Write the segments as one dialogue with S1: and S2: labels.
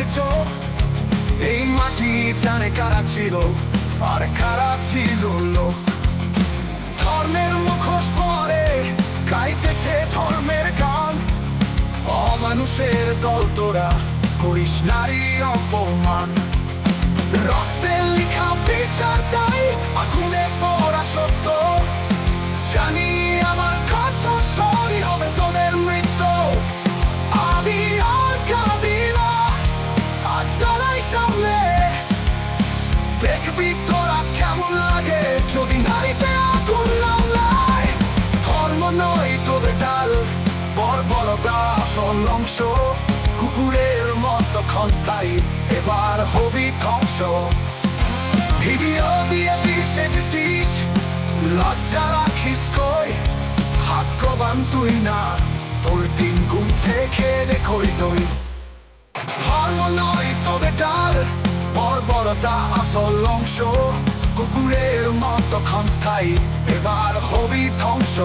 S1: এসেছ। এই মাটি জানে কারা ছিল আর কারা ছিল লোক। ধর্মের মুখোশ পরে গাইতেছে ধর্মের গান। অমানুষের দল তোরা করিস নারী অপমান। রক্তের লিখা বিচার চাই, আগুনে পড়া সত্য। জানি আমার কণ্ঠস্বরই হবে তোদের মৃত্যু। আমি আর কাঁদি না, আজ দাঁড়াই সামনে। দেখবি তোরা কেমন লাগে যদি নারীতে আগুন নামায়। ধর্ম নয় তোদের ডাল, বর্বরতা আসল অংশ। কুকুরের মতো ক্ষণস্থায়ী, এবার হবি ধ্বংস। ভিডিও দিয়ে বীর সেজেছিস, লজ্জা রাখিস কই? ভাগ্যবান তুই না, তোর দিন গুনছে খেয়ে দেখই তুই। ধর্ম নয় তোদের ডাল, বর্বরতা আসল অংশ। কুকুরের মতো ক্ষণস্থায়ী, এবার হবি ধ্বংস।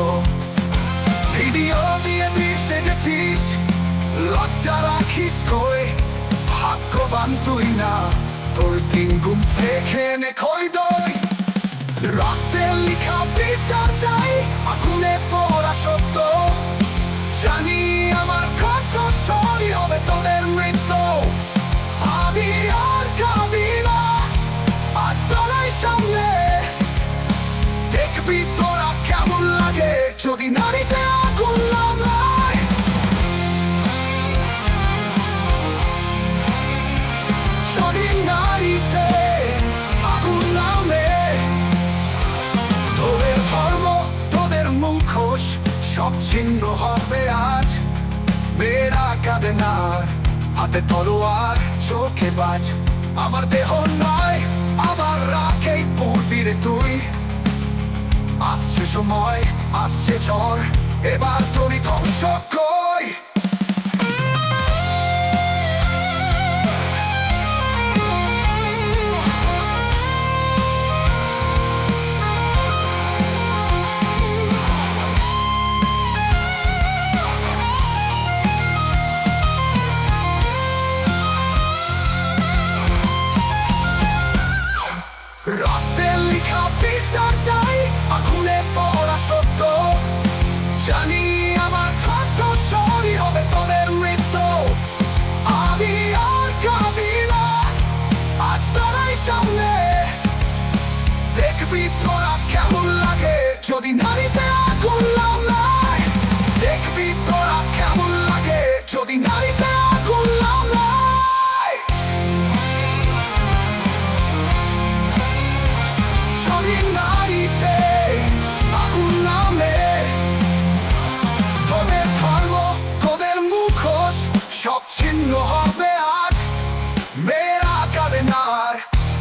S1: ভিডিও দিয়ে বীর সেজেছিস, লজ্জা রাখিস কই? ভাগ্যবান তুই না, তোর দিন গুনছে খেয়ে দেখই তুই। রক্তের লিখা বিচার চাই, আগুনে পড়া সত্য। জানি আমার কণ্ঠস্বরই হবে তোদের মৃত্যু। আমি আর কাঁদি না, আজ দাঁড়াই সামনে। দেখবি তোরা কেমন লাগে যদি নারীতে আগুন নামায়। যদি নারীতে আগুন নামে, তোদের ধর্ম তোদের মুখোশ সব ছিন্ন হবে আজ। মেয়েরা কাঁদে না, হাতে তলোয়ার চোখে বাজ। আমার দেহ নয়, আমার রাখেই পড়বি রে তুই। আসছে সময়, আসছে ঝড়, এবার তোরই ধ্বংস কই? রক্তের লিখা বিচার চাই, আগুনে পড়া সত্য। জানি আমার কণ্ঠস্বরই হবে তোদের মৃত্যু। আমি আর কাঁদি না, আজ দাঁড়াই সামনে। দেখবি তোরা কেমন লাগে যদি নারীতে আগুন নামায়। দেখবি তোরা কেমন লাগে যদি নারীতে আগুন নামায়। যদি নারীতে আগুন নামে, তোদের ধর্ম তোদের মুখোশ সব ছিন্ন হবে আজ। মেয়েরা কাঁদে না,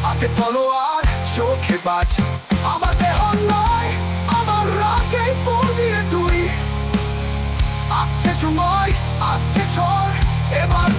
S1: হাতে তলোয়ার চোখে বাজ। আমার দেহ নয়, আমার রাখেই পড়বি রে তুই। আসছে সময়, আসছে ঝড়, এবার